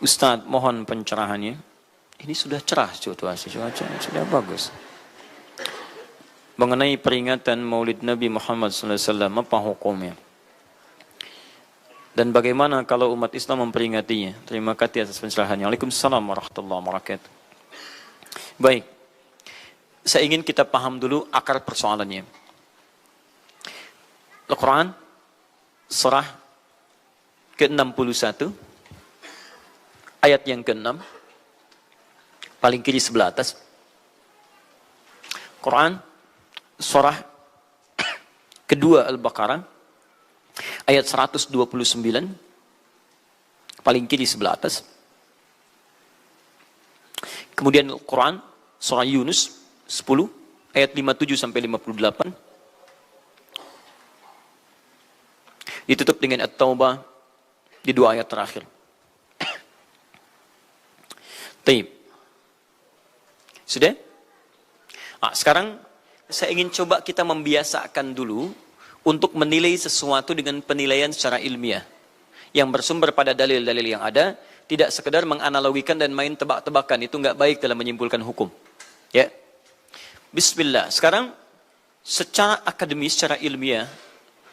Ustadz, mohon pencerahannya. Ini sudah cerah situasi, sudah bagus. Mengenai peringatan Maulid Nabi Muhammad SAW, apa hukumnya? Dan bagaimana kalau umat Islam memperingatinya? Terima kasih atas pencerahannya. Waalaikumsalam warahmatullahi wabarakatuh. Baik, saya ingin kita paham dulu akar persoalannya. Al-Quran, surah ke-61, ayat yang ke-6, paling kiri sebelah atas. Quran, surah kedua Al-Baqarah, ayat 129, paling kiri sebelah atas. Kemudian Al-Quran, surah Yunus 10, ayat 57 sampai 58. Ditutup dengan At-Taubah di dua ayat terakhir. Taib. Sudah? Sekarang saya ingin coba kita membiasakan dulu untuk menilai sesuatu dengan penilaian secara ilmiah yang bersumber pada dalil-dalil yang ada, tidak sekedar menganalogikan dan main tebak-tebakan. Itu nggak baik dalam menyimpulkan hukum. Ya. Bismillah. Sekarang secara akademis, secara ilmiah,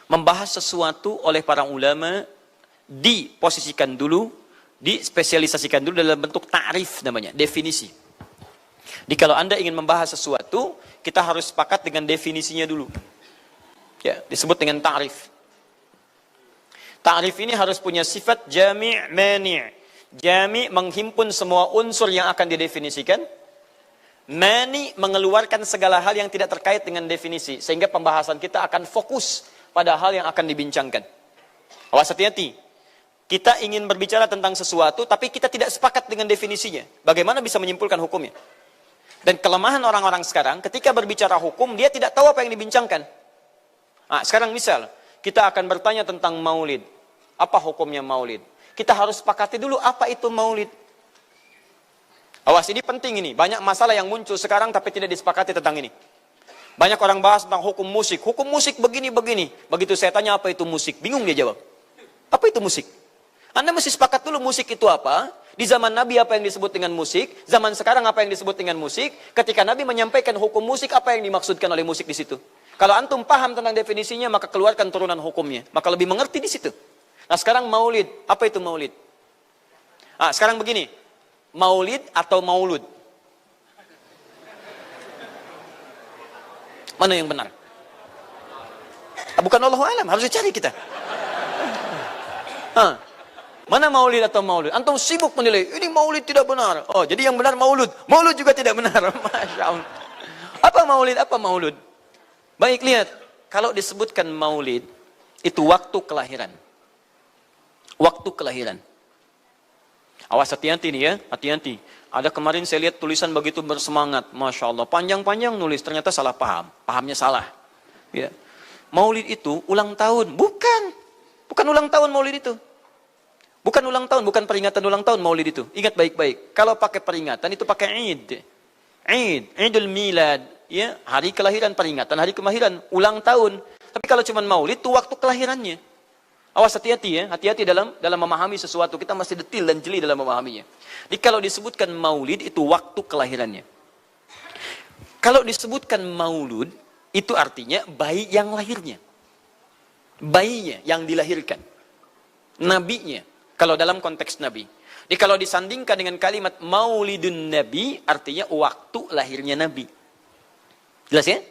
membahas sesuatu oleh para ulama diposisikan dulu, dispesialisasikan dulu dalam bentuk ta'rif namanya, definisi. Jadi kalau Anda ingin membahas sesuatu, kita harus sepakat dengan definisinya dulu. Ya, disebut dengan ta'rif. Ta'rif ini harus punya sifat jami' mani'. Jami' menghimpun semua unsur yang akan didefinisikan. Mani' mengeluarkan segala hal yang tidak terkait dengan definisi. Sehingga pembahasan kita akan fokus pada hal yang akan dibincangkan. Awas, hati-hati. Kita ingin berbicara tentang sesuatu, tapi kita tidak sepakat dengan definisinya. Bagaimana bisa menyimpulkan hukumnya? Dan kelemahan orang-orang sekarang, ketika berbicara hukum, dia tidak tahu apa yang dibincangkan. Sekarang misal, kita akan bertanya tentang maulid. Apa hukumnya maulid? Kita harus sepakati dulu apa itu maulid. Awas, ini penting ini. Banyak masalah yang muncul sekarang, tapi tidak disepakati tentang ini. Banyak orang bahas tentang hukum musik. Hukum musik begini-begini. Begitu saya tanya apa itu musik, bingung dia jawab. Apa itu musik? Anda mesti sepakat dulu musik itu apa. Di zaman Nabi apa yang disebut dengan musik, zaman sekarang apa yang disebut dengan musik, ketika Nabi menyampaikan hukum musik, apa yang dimaksudkan oleh musik di situ. Kalau antum paham tentang definisinya, maka keluarkan turunan hukumnya, maka lebih mengerti di situ. Nah sekarang maulid, apa itu maulid? Sekarang begini, maulid atau maulud? Mana yang benar? Bukan Allahu a'lam, harus dicari kita. Mana maulid atau maulud? Antum sibuk menilai, ini maulid tidak benar. Oh, jadi yang benar maulud. Maulud juga tidak benar. Masya Allah. Apa maulid? Apa maulud? Baik, lihat. Kalau disebutkan maulid, itu waktu kelahiran. Waktu kelahiran. Awas, hati-hati nih ya. Hati-hati. Ada kemarin saya lihat tulisan begitu bersemangat. Masya Allah. Panjang-panjang nulis. Ternyata salah paham. Pahamnya salah. Ya. Maulid itu ulang tahun. Bukan. Bukan ulang tahun maulid itu. Bukan ulang tahun, bukan peringatan ulang tahun maulid itu. Ingat baik-baik. Kalau pakai peringatan itu pakai Id. Idul Milad, ya, hari kelahiran, peringatan hari kelahiran, ulang tahun. Tapi kalau cuma maulid itu waktu kelahirannya. Awas, hati-hati ya, hati-hati dalam memahami sesuatu. Kita mesti detil dan jeli dalam memahaminya. Jadi kalau disebutkan maulid itu waktu kelahirannya. Kalau disebutkan maulud itu artinya bayi yang lahirnya. Bayinya yang dilahirkan. Nabinya. Kalau dalam konteks Nabi. Jadi kalau disandingkan dengan kalimat maulidun Nabi, artinya waktu lahirnya Nabi. Jelas ya?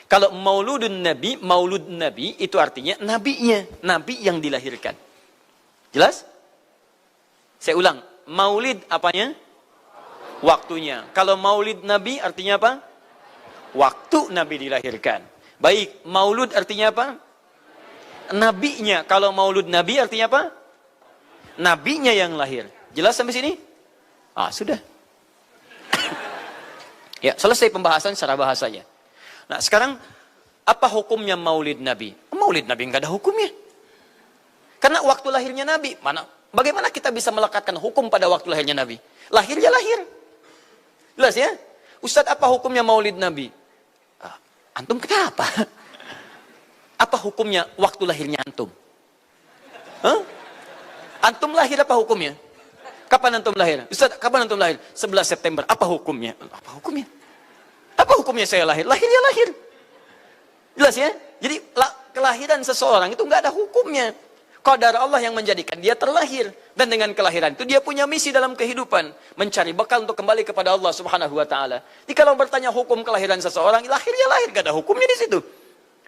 Kalau mauludun Nabi, maulud Nabi, itu artinya nabinya. Nabi yang dilahirkan. Jelas? Saya ulang. Maulid apanya? Waktunya. Kalau maulid Nabi artinya apa? Waktu Nabi dilahirkan. Baik, maulud artinya apa? Nabinya. Kalau maulud Nabi artinya apa? Nabinya yang lahir. Jelas sampai sini? Sudah. Ya, selesai pembahasan secara bahasanya. Nah, sekarang apa hukumnya maulid Nabi? Maulid Nabi enggak ada hukumnya. Karena waktu lahirnya Nabi, bagaimana kita bisa melekatkan hukum pada waktu lahirnya Nabi? Lahir ya lahir. Jelas ya? Ustadz, apa hukumnya maulid Nabi? Antum kenapa? Apa hukumnya waktu lahirnya antum? Antum lahir apa hukumnya? Kapan antum lahir? Ustaz, kapan antum lahir? 11 September. Apa hukumnya? Apa hukumnya? Apa hukumnya saya lahir? Lahir ya lahir. Jelas ya? Jadi kelahiran seseorang itu nggak ada hukumnya. Qadar Allah yang menjadikan dia terlahir. Dan dengan kelahiran itu dia punya misi dalam kehidupan. Mencari bekal untuk kembali kepada Allah subhanahu wa ta'ala. Jadi kalau bertanya hukum kelahiran seseorang, lahir ya lahir. Nggak ada hukumnya di situ.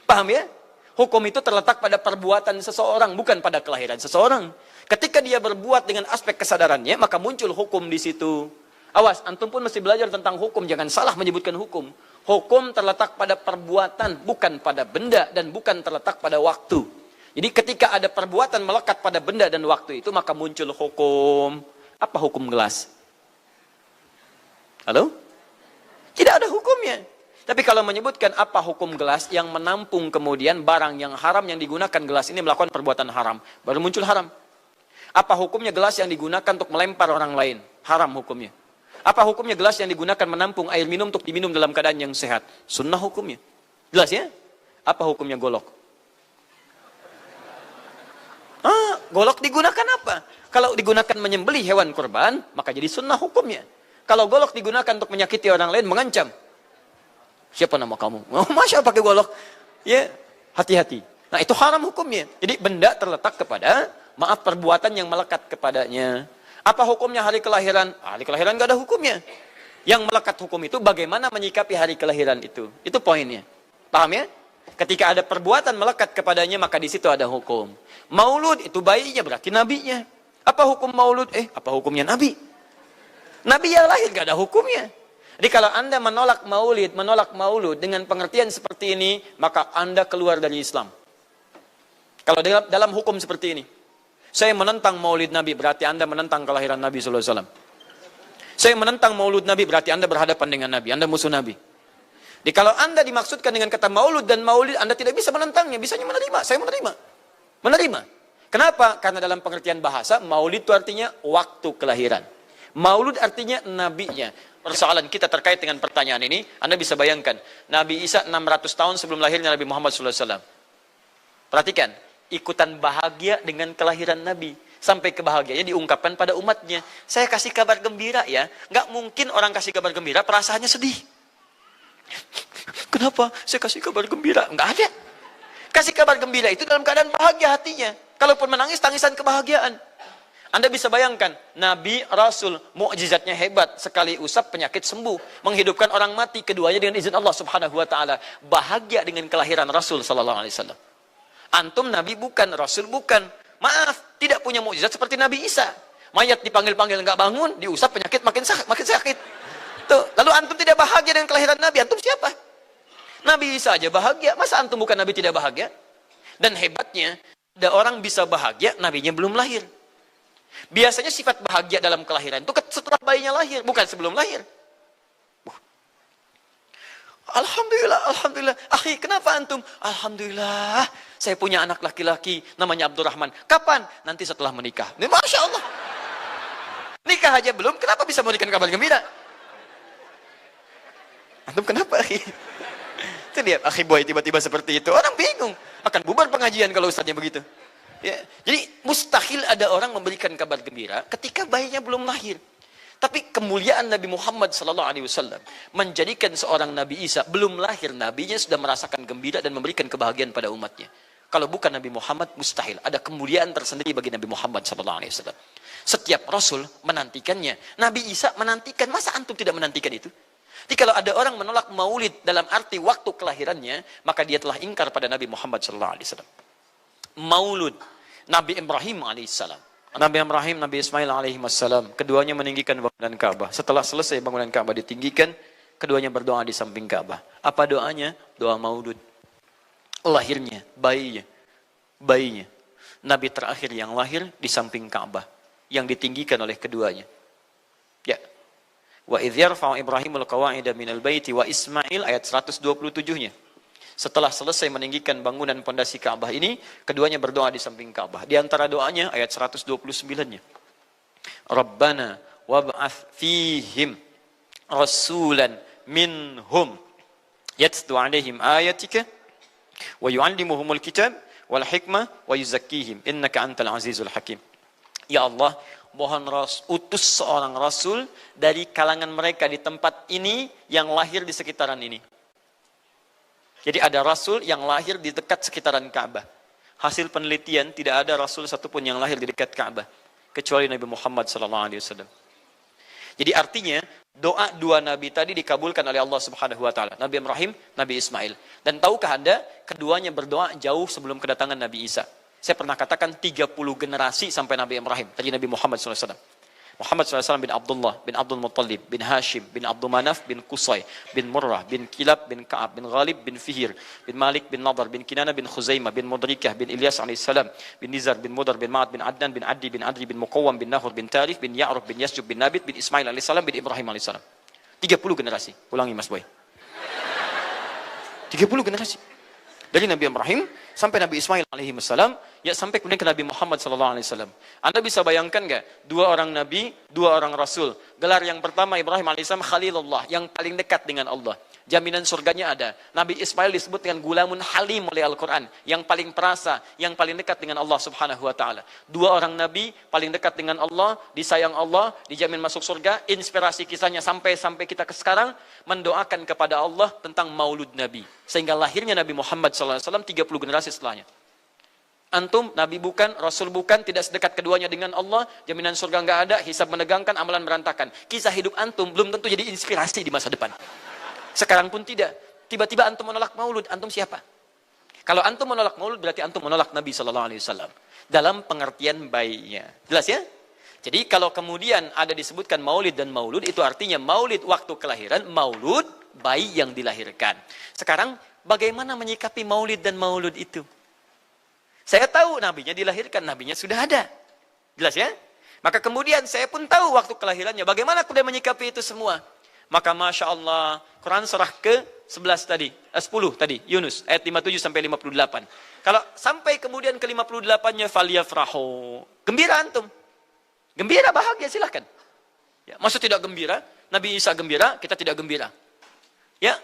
Paham ya? Hukum itu terletak pada perbuatan seseorang, bukan pada kelahiran seseorang. Ketika dia berbuat dengan aspek kesadarannya, maka muncul hukum di situ. Awas, antum pun mesti belajar tentang hukum. Jangan salah menyebutkan hukum. Hukum terletak pada perbuatan, bukan pada benda, dan bukan terletak pada waktu. Jadi ketika ada perbuatan melekat pada benda dan waktu itu, maka muncul hukum. Apa hukum gelas? Halo? Tidak ada hukumnya. Tapi kalau menyebutkan apa hukum gelas yang menampung kemudian barang yang haram yang digunakan gelas ini melakukan perbuatan haram, baru muncul haram. Apa hukumnya gelas yang digunakan untuk melempar orang lain? Haram hukumnya. Apa hukumnya gelas yang digunakan menampung air minum untuk diminum dalam keadaan yang sehat? Sunnah hukumnya. Jelas ya? Apa hukumnya golok? Golok digunakan apa? Kalau digunakan menyembelih hewan kurban, maka jadi sunnah hukumnya. Kalau golok digunakan untuk menyakiti orang lain, mengancam. Siapa nama kamu? Oh, Masya Allah pakai golok. Ya, hati-hati. Nah, itu haram hukumnya. Jadi benda terletak kepada, maaf, perbuatan yang melekat kepadanya. Apa hukumnya hari kelahiran? Hari kelahiran nggak ada hukumnya. Yang melekat hukum itu bagaimana menyikapi hari kelahiran itu. Itu poinnya. Paham ya? Ketika ada perbuatan melekat kepadanya, maka di situ ada hukum. Maulud itu bayinya, berarti nabinya. Apa hukum maulud? Apa hukumnya nabi? Nabi yang lahir gak ada hukumnya. Jadi kalau Anda menolak maulud dengan pengertian seperti ini, maka Anda keluar dari Islam. Kalau dalam hukum seperti ini, saya menentang maulid Nabi, berarti Anda menentang kelahiran Nabi SAW. Saya menentang maulud Nabi, berarti Anda berhadapan dengan Nabi, Anda musuh Nabi. Jadi kalau Anda dimaksudkan dengan kata maulud dan maulid, Anda tidak bisa menentangnya, bisanya menerima. Saya menerima. Kenapa? Karena dalam pengertian bahasa, maulid itu artinya waktu kelahiran. Maulud artinya nabinya. Persoalan kita terkait dengan pertanyaan ini, Anda bisa bayangkan, Nabi Isa 600 tahun sebelum lahirnya Nabi Muhammad SAW. Perhatikan, ikutan bahagia dengan kelahiran Nabi. Sampai kebahagiaannya diungkapkan pada umatnya. Saya kasih kabar gembira ya. Nggak mungkin orang kasih kabar gembira, perasaannya sedih. Kenapa saya kasih kabar gembira? Enggak ada. Kasih kabar gembira itu dalam keadaan bahagia hatinya. Kalaupun menangis, tangisan kebahagiaan. Anda bisa bayangkan, Nabi, Rasul, mukjizatnya hebat. Sekali usap, penyakit sembuh. Menghidupkan orang mati, keduanya dengan izin Allah subhanahu wa ta'ala. Bahagia dengan kelahiran Rasul sallallahu alaihi wasallam. Antum Nabi bukan, Rasul bukan. Maaf, tidak punya mukjizat seperti Nabi Isa. Mayat dipanggil-panggil enggak bangun, diusap penyakit makin sakit. Tuh, lalu antum tidak bahagia dengan kelahiran Nabi, antum siapa? Nabi Isa aja bahagia, masa antum bukan Nabi tidak bahagia? Dan hebatnya, ada orang bisa bahagia, nabinya belum lahir. Biasanya sifat bahagia dalam kelahiran itu setelah bayinya lahir, bukan sebelum lahir. Alhamdulillah. Akhi, kenapa antum? Alhamdulillah, saya punya anak laki-laki, namanya Abdurrahman. Kapan? Nanti setelah menikah. Ini Masya Allah. Nikah aja belum, kenapa bisa memberikan kabar gembira? Antum kenapa, akhi? Itu lihat, akhi boy tiba-tiba seperti itu. Orang bingung. Akan bubar pengajian kalau ustaznya begitu. Ya. Jadi, mustahil ada orang memberikan kabar gembira ketika bayinya belum lahir. Tapi kemuliaan Nabi Muhammad SAW menjadikan seorang Nabi Isa belum lahir, nabinya sudah merasakan gembira dan memberikan kebahagiaan pada umatnya. Kalau bukan Nabi Muhammad, mustahil. Ada kemuliaan tersendiri bagi Nabi Muhammad SAW. Setiap Rasul menantikannya. Nabi Isa menantikan. Masa antum tidak menantikan itu? Jadi kalau ada orang menolak maulid dalam arti waktu kelahirannya, maka dia telah ingkar pada Nabi Muhammad SAW. Maulud Nabi Ibrahim alaihissalam. Nabi Ibrahim, Nabi Ismail alaihissalam. Keduanya meninggikan bangunan Ka'bah. Setelah selesai bangunan Ka'bah ditinggikan, keduanya berdoa di samping Ka'bah. Apa doanya? Doa maulud. Lahirnya, bayinya. Nabi terakhir yang lahir di samping Ka'bah, yang ditinggikan oleh keduanya. Ya. Wa idh yarfa'u Ibrahimul qawa'ida minal baiti wa Ismail, ayat 127-nya. Setelah selesai meninggikan bangunan pondasi Ka'bah ini, keduanya berdoa di samping Ka'bah. Di antara doanya ayat 129-nya. Rabbana wab'ath fihim rasulan minhum yatlu 'alaihim ayatika wa yu'allimuhumul kitab wal hikmah wa yuzakkihim innaka antal azizul hakim. Ya Allah, utus seorang Rasul dari kalangan mereka di tempat ini yang lahir di sekitaran ini. Jadi ada Rasul yang lahir di dekat sekitaran Ka'bah. Hasil penelitian tidak ada Rasul satupun yang lahir di dekat Ka'bah kecuali Nabi Muhammad SAW. Jadi artinya doa dua nabi tadi dikabulkan oleh Allah Subhanahu wa taala. Nabi Ibrahim, Nabi Ismail. Dan tahukah Anda, keduanya berdoa jauh sebelum kedatangan Nabi Isa. Saya pernah katakan 30 generasi sampai Nabi Ibrahim, tadi Nabi Muhammad SAW. Muhammad SAW bin Abdullah, bin Abdul Muttalib, bin Hashim, bin Abdul Manaf, bin Qusay, bin Murrah, bin Kilab, bin Ka'ab, bin Ghalib, bin Fihir, bin Malik, bin Nadar, bin Kinana, bin Khuzaimah, bin Mudrikah, bin Ilyas alaihissalam, bin Nizar, bin Mudar, bin Ma'ad, bin Adnan, bin Addi, bin Adri, bin Muqawwam, bin Nahur, bin Tarif, bin Ya'ruf, bin Yasjub, bin Nabit, bin Ismail alaihissalam, bin Ibrahim alaihissalam. 30 generasi. Ulangi Mas Boy. 30 generasi. Dari Nabi Ibrahim sampai Nabi Ismail alaihi wassalam, ya sampai kemudian ke Nabi Muhammad sallallahu alaihi wasallam. Anda bisa bayangkan enggak? Dua orang nabi, dua orang rasul. Gelar yang pertama Ibrahim alaihissalam Khalilullah, yang paling dekat dengan Allah. Jaminan surganya ada. Nabi Ismail disebut dengan gulamun halim oleh Al-Quran, yang paling perasa, yang paling dekat dengan Allah Subhanahu wa taala. Dua orang nabi paling dekat dengan Allah, disayang Allah, dijamin masuk surga. Inspirasi kisahnya sampai kita ke sekarang mendoakan kepada Allah tentang maulud Nabi, sehingga lahirnya Nabi Muhammad SAW 30 generasi setelahnya. Antum, Nabi bukan, Rasul bukan, tidak sedekat keduanya dengan Allah, jaminan surga nggak ada, hisab menegangkan, amalan berantakan. Kisah hidup antum belum tentu jadi inspirasi di masa depan. Sekarang pun tidak. Tiba-tiba antum menolak maulud, antum siapa? Kalau antum menolak maulud, berarti antum menolak Nabi SAW. Dalam pengertian baiknya. Jelas ya? Jadi kalau kemudian ada disebutkan maulid dan maulud, itu artinya maulid waktu kelahiran, maulud bayi yang dilahirkan. Sekarang, bagaimana menyikapi maulid dan maulud itu? Saya tahu nabinya dilahirkan, nabinya sudah ada. Jelas ya? Maka kemudian saya pun tahu waktu kelahirannya. Bagaimana kemudian menyikapi itu semua? Maka Masya Allah, Quran surah ke-11 tadi, 10 tadi, Yunus, ayat 57 sampai 58. Kalau sampai kemudian ke 58-nya, faliyafrahu. Gembira antum. Gembira, bahagia, silahkan. Ya, maksud tidak gembira, Nabi Isa gembira, kita tidak gembira. Ya,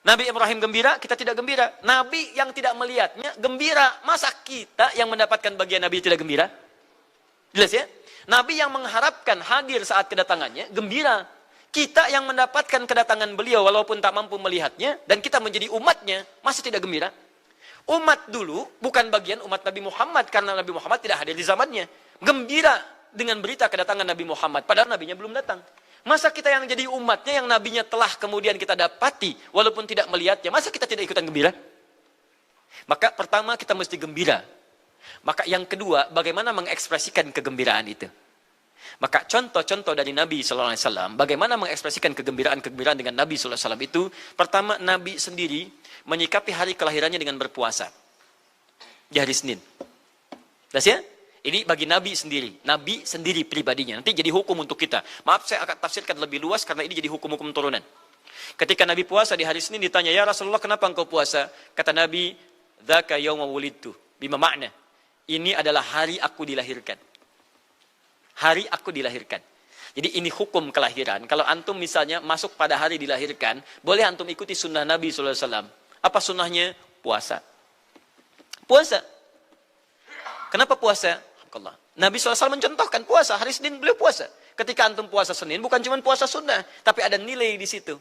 Nabi Ibrahim gembira, kita tidak gembira. Nabi yang tidak melihatnya gembira. Masa kita yang mendapatkan bagian Nabi tidak gembira? Jelas ya? Nabi yang mengharapkan hadir saat kedatangannya, gembira. Kita yang mendapatkan kedatangan beliau walaupun tak mampu melihatnya, dan kita menjadi umatnya, masa tidak gembira? Umat dulu bukan bagian umat Nabi Muhammad, karena Nabi Muhammad tidak hadir di zamannya. Gembira dengan berita kedatangan Nabi Muhammad, padahal nabinya belum datang. Masa kita yang jadi umatnya, yang nabinya telah kemudian kita dapati, walaupun tidak melihatnya, masa kita tidak ikutan gembira? Maka pertama kita mesti gembira. Maka yang kedua, bagaimana mengekspresikan kegembiraan itu? Maka contoh-contoh dari Nabi SAW, bagaimana mengekspresikan kegembiraan-kegembiraan dengan Nabi SAW itu, pertama Nabi sendiri menyikapi hari kelahirannya dengan berpuasa. Di hari Senin. Jelas ya? Ini bagi Nabi sendiri pribadinya. Nanti jadi hukum untuk kita. Maaf, saya akan tafsirkan lebih luas karena ini jadi hukum-hukum turunan. Ketika Nabi puasa di hari Senin ditanya, ya Rasulullah kenapa engkau puasa? Kata Nabi, dzaka yauma wulidtu. Bima makna. Ini adalah hari aku dilahirkan. Hari aku dilahirkan. Jadi ini hukum kelahiran. Kalau antum misalnya masuk pada hari dilahirkan, boleh antum ikuti sunnah Nabi SAW. Apa sunnahnya? Puasa. Puasa. Kenapa puasa? Nabi SAW mencontohkan puasa. Hari Senin beliau puasa. Ketika antum puasa Senin, bukan cuma puasa sunnah, tapi ada nilai di situ.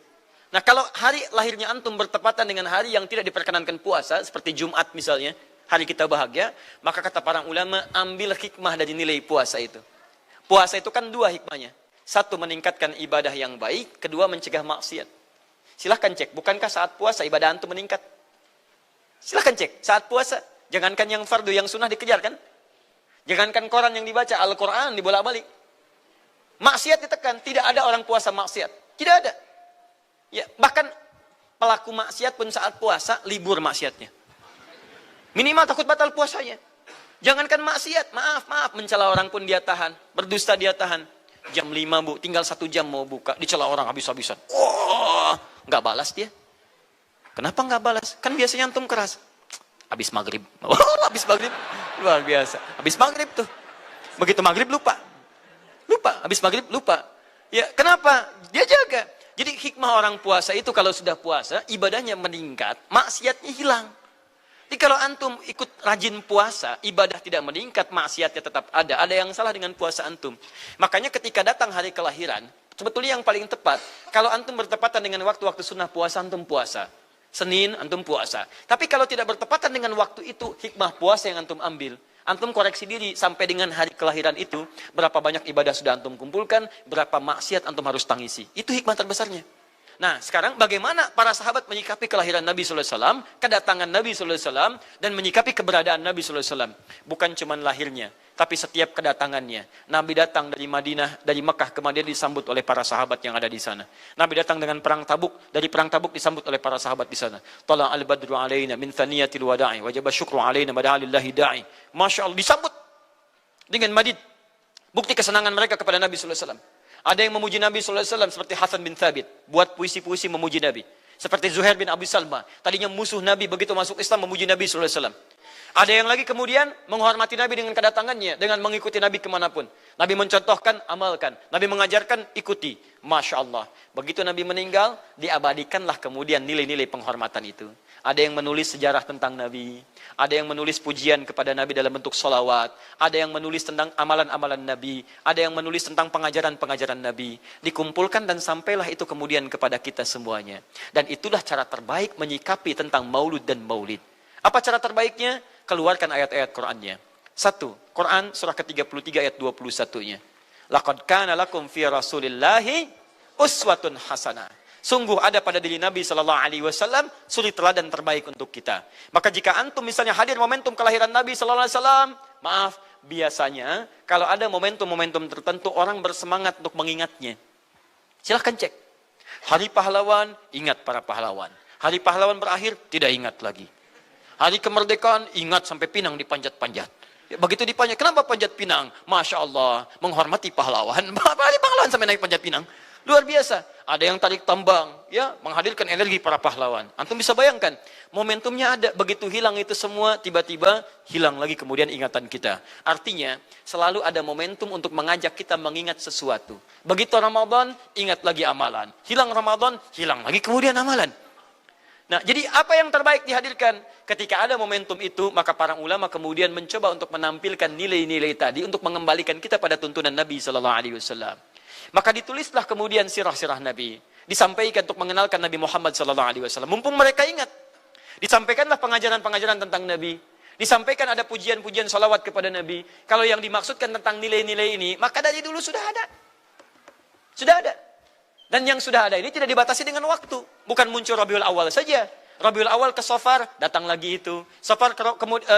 Nah, kalau hari lahirnya antum bertepatan dengan hari yang tidak diperkenankan puasa, seperti Jumat misalnya, hari kita bahagia, maka kata para ulama, ambil hikmah dari nilai puasa itu. Puasa itu kan dua hikmahnya. Satu, meningkatkan ibadah yang baik. Kedua, mencegah maksiat. Silahkan cek, bukankah saat puasa ibadah antum meningkat? Silahkan cek, saat puasa. Jangankan yang fardu, yang sunnah dikejar kan? Jangankan koran yang dibaca, Al-Quran dibolak-balik. Maksiat ditekan, tidak ada orang puasa maksiat. Tidak ada. Ya, bahkan pelaku maksiat pun saat puasa, libur maksiatnya. Minimal takut batal puasanya. Jangankan maksiat, maaf, mencela orang pun dia tahan. Berdusta dia tahan. Jam 5 bu, tinggal 1 jam mau buka. Dicela orang habis-habisan. Oh, nggak balas dia. Kenapa nggak balas? Kan biasanya antum keras. Habis maghrib. Oh, habis maghrib. Luar biasa. Habis maghrib tuh. Begitu maghrib lupa. Habis maghrib lupa. Ya, kenapa? Dia jaga. Jadi hikmah orang puasa itu kalau sudah puasa, ibadahnya meningkat, maksiatnya hilang. Jadi kalau antum ikut rajin puasa, ibadah tidak meningkat, maksiatnya tetap ada. Ada yang salah dengan puasa antum. Makanya ketika datang hari kelahiran, sebetulnya yang paling tepat, kalau antum bertepatan dengan waktu-waktu sunnah puasa, antum puasa. Senin, antum puasa. Tapi kalau tidak bertepatan dengan waktu itu, hikmah puasa yang antum ambil. Antum koreksi diri sampai dengan hari kelahiran itu, berapa banyak ibadah sudah antum kumpulkan, berapa maksiat antum harus tangisi. Itu hikmah terbesarnya. Nah, sekarang bagaimana para sahabat menyikapi kelahiran Nabi SAW, kedatangan Nabi SAW, dan menyikapi keberadaan Nabi SAW. Bukan cuma lahirnya, tapi setiap kedatangannya. Nabi datang dari Madinah, dari Mekah ke Madinah disambut oleh para sahabat yang ada di sana. Nabi datang dengan perang Tabuk, dari perang Tabuk disambut oleh para sahabat di sana. Tala al-badru alaina min thaniyatil wada'i, wajaba syukru alaina mada'alillahi da'i. Masya Allah, disambut dengan madid. Bukti kesenangan mereka kepada Nabi SAW. Ada yang memuji Nabi SAW seperti Hasan bin Thabit. Buat puisi-puisi memuji Nabi. Seperti Zuhair bin Abi Salma. Tadinya musuh Nabi, begitu masuk Islam memuji Nabi SAW. Ada yang lagi kemudian menghormati Nabi dengan kedatangannya. Dengan mengikuti Nabi kemanapun. Nabi mencontohkan, amalkan. Nabi mengajarkan, ikuti. Masya Allah. Begitu Nabi meninggal, diabadikanlah kemudian nilai-nilai penghormatan itu. Ada yang menulis sejarah tentang Nabi. Ada yang menulis pujian kepada Nabi dalam bentuk sholawat. Ada yang menulis tentang amalan-amalan Nabi. Ada yang menulis tentang pengajaran-pengajaran Nabi. Dikumpulkan dan sampailah itu kemudian kepada kita semuanya. Dan itulah cara terbaik menyikapi tentang maulud dan maulid. Apa cara terbaiknya? Keluarkan ayat-ayat Qur'annya. 1. Quran surah ke-33 ayat 21-nya. Laqad kana lakum fi Rasulillahi uswatun hasanah. Sungguh ada pada diri Nabi SAW suri teladan terbaik untuk kita. Maka jika antum misalnya hadir momentum kelahiran Nabi SAW, maaf, biasanya kalau ada momentum-momentum tertentu orang bersemangat untuk mengingatnya. Silahkan cek. Hari pahlawan, ingat para pahlawan. Hari pahlawan berakhir, tidak ingat lagi. Hari kemerdekaan, ingat sampai pinang dipanjat-panjat. Begitu dipanjat, kenapa panjat pinang? Masya Allah, menghormati pahlawan. Hari pahlawan sampai naik panjat pinang. Luar biasa. Ada yang tarik tambang, ya, menghadirkan energi para pahlawan. Antum bisa bayangkan, momentumnya ada, begitu hilang itu semua, tiba-tiba hilang lagi kemudian ingatan kita. Artinya, selalu ada momentum untuk mengajak kita mengingat sesuatu. Begitu Ramadan, ingat lagi amalan. Hilang Ramadan, hilang lagi kemudian amalan. Nah, jadi apa yang terbaik dihadirkan? Ketika ada momentum itu, maka para ulama kemudian mencoba untuk menampilkan nilai-nilai tadi untuk mengembalikan kita pada tuntunan Nabi SAW. Maka ditulislah kemudian sirah-sirah Nabi. Disampaikan untuk mengenalkan Nabi Muhammad SAW. Mumpung mereka ingat. Disampaikanlah pengajaran-pengajaran tentang Nabi. Disampaikan ada pujian-pujian salawat kepada Nabi. Kalau yang dimaksudkan tentang nilai-nilai ini, maka dari dulu sudah ada. Sudah ada. Dan yang sudah ada ini tidak dibatasi dengan waktu. Bukan muncul Rabiul Awal saja. Rabiul Awal ke Safar, datang lagi itu. Safar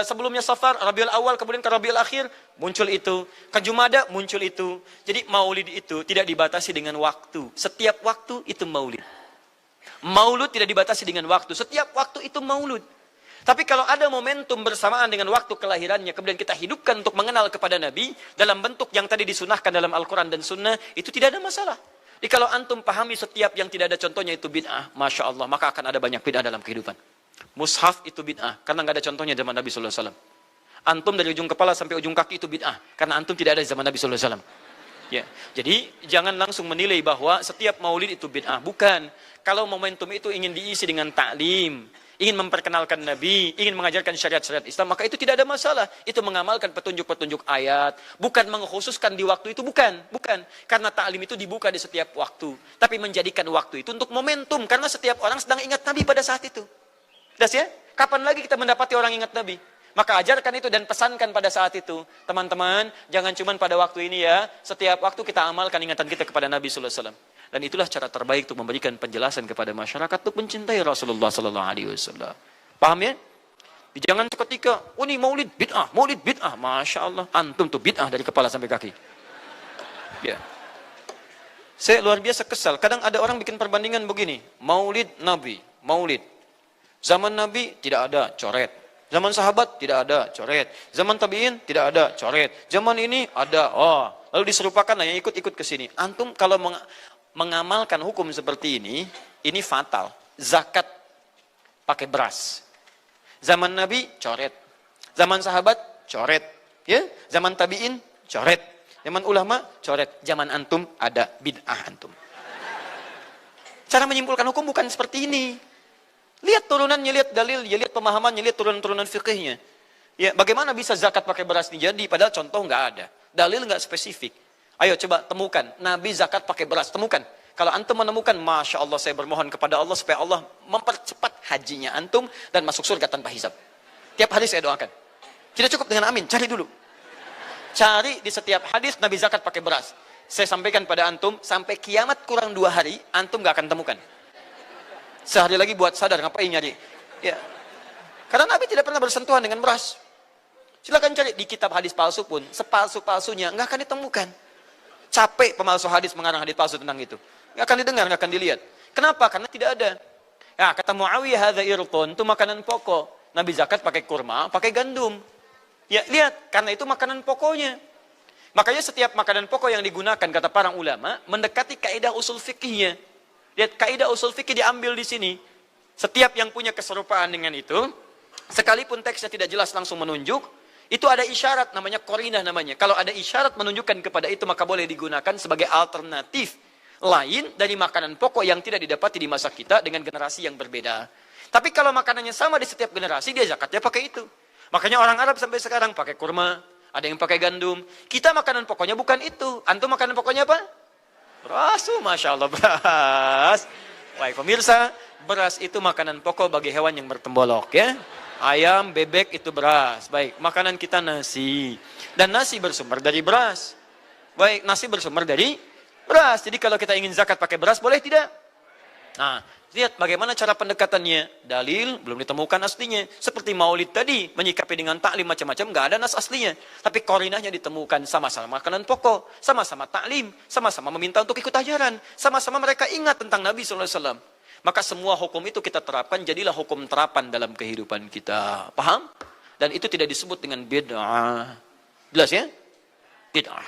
sebelumnya Safar, Rabiul Awal, kemudian ke Rabiul Akhir, muncul itu. Ke Jumada, muncul itu. Jadi maulid itu tidak dibatasi dengan waktu. Setiap waktu itu maulid. Maulud tidak dibatasi dengan waktu. Setiap waktu itu maulud. Tapi kalau ada momentum bersamaan dengan waktu kelahirannya, kemudian kita hidupkan untuk mengenal kepada Nabi, dalam bentuk yang tadi disunahkan dalam Al-Quran dan Sunnah, itu tidak ada masalah. Jadi kalau antum pahami setiap yang tidak ada contohnya itu bid'ah, Masya Allah, maka akan ada banyak bid'ah dalam kehidupan. Mushaf itu bid'ah, karena nggak ada contohnya zaman Nabi SAW. Antum dari ujung kepala sampai ujung kaki itu bid'ah, karena antum tidak ada di zaman Nabi SAW. Ya, jadi jangan langsung menilai bahwa setiap maulid itu bid'ah. Bukan. Kalau momentum itu ingin diisi dengan ta'lim, ingin memperkenalkan Nabi, ingin mengajarkan syariat-syariat Islam, maka itu tidak ada masalah. Itu mengamalkan petunjuk-petunjuk ayat, bukan mengkhususkan di waktu itu, bukan. Karena ta'lim itu dibuka di setiap waktu, tapi menjadikan waktu itu untuk momentum, karena setiap orang sedang ingat Nabi pada saat itu. Das ya? Kapan lagi kita mendapati orang ingat Nabi? Maka ajarkan itu dan pesankan pada saat itu. Teman-teman, jangan cuma pada waktu ini ya, setiap waktu kita amalkan ingatan kita kepada Nabi sallallahu alaihi wasallam. Dan itulah cara terbaik untuk memberikan penjelasan kepada masyarakat untuk mencintai Rasulullah SAW. Paham ya? Jangan seketika, oh ini maulid bid'ah, Masya Allah. Antum tuh bid'ah dari kepala sampai kaki. Ya. Saya luar biasa kesal. Kadang ada orang bikin perbandingan begini. Maulid Nabi, maulid. Zaman Nabi tidak ada, coret. Zaman sahabat tidak ada, coret. Zaman tabi'in tidak ada, coret. Zaman ini ada, lalu diserupakan lah yang ikut-ikut ke sini. Antum kalau mengamalkan hukum seperti ini fatal. Zakat pakai beras. Zaman Nabi, coret. Zaman sahabat, coret. Ya, zaman tabi'in, coret. Zaman ulama, coret. Zaman antum, ada bid'ah antum. Cara menyimpulkan hukum bukan seperti ini. Lihat turunannya, lihat dalilnya, lihat pemahamannya, lihat turunan-turunan fikihnya. Ya, bagaimana bisa zakat pakai beras ini jadi? Padahal contoh nggak ada. Dalil nggak spesifik. Ayo coba temukan. Nabi zakat pakai beras. Temukan. Kalau antum menemukan, Masya Allah saya bermohon kepada Allah supaya Allah mempercepat hajinya antum dan masuk surga tanpa hisab. Tiap hari saya doakan. Tidak cukup dengan amin. Cari dulu. Cari di setiap hadis Nabi zakat pakai beras. Saya sampaikan pada antum, sampai kiamat kurang 2 hari, antum nggak akan temukan. Sehari lagi buat sadar, ngapain nyari? Ya. Karena Nabi tidak pernah bersentuhan dengan beras. Silakan cari di kitab hadis palsu pun, sepalsu-palsunya nggak akan ditemukan. Capek pemalsu hadis mengarang hadis palsu tentang itu. Nggak akan didengar, nggak akan dilihat. Kenapa? Karena tidak ada. Ya, kata Muawiyah, hadza irqun, itu makanan pokok. Nabi zakat pakai kurma, pakai gandum. Ya, lihat, karena itu makanan pokoknya. Makanya setiap makanan pokok yang digunakan, kata para ulama, mendekati kaidah usul fikihnya. Lihat, kaidah usul fikih diambil di sini. Setiap yang punya keserupaan dengan itu, sekalipun teksnya tidak jelas langsung menunjuk, itu ada isyarat, namanya qarinah namanya. Kalau ada isyarat menunjukkan kepada itu, maka boleh digunakan sebagai alternatif lain dari makanan pokok yang tidak didapati di masa kita dengan generasi yang berbeda. Tapi kalau makanannya sama di setiap generasi, dia zakatnya pakai itu. Makanya orang Arab sampai sekarang pakai kurma, ada yang pakai gandum. Kita makanan pokoknya bukan itu. Antum makanan pokoknya apa? Beras, Masya Allah, beras. Baik pemirsa, beras itu makanan pokok bagi hewan yang bertembolok ya. Ayam, bebek itu beras. Baik, makanan kita nasi. Dan nasi bersumber dari beras. Baik, nasi bersumber dari beras. Jadi kalau kita ingin zakat pakai beras, boleh tidak? Nah, lihat bagaimana cara pendekatannya. Dalil belum ditemukan aslinya. Seperti maulid tadi, menyikapi dengan taklim macam-macam, nggak ada nas aslinya. Tapi korinahnya ditemukan, sama-sama makanan pokok, sama-sama taklim, sama-sama meminta untuk ikut ajaran, sama-sama mereka ingat tentang Nabi SAW. Maka semua hukum itu kita terapkan, jadilah hukum terapan dalam kehidupan kita. Paham? Dan itu tidak disebut dengan bid'ah. Jelas ya? Bid'ah.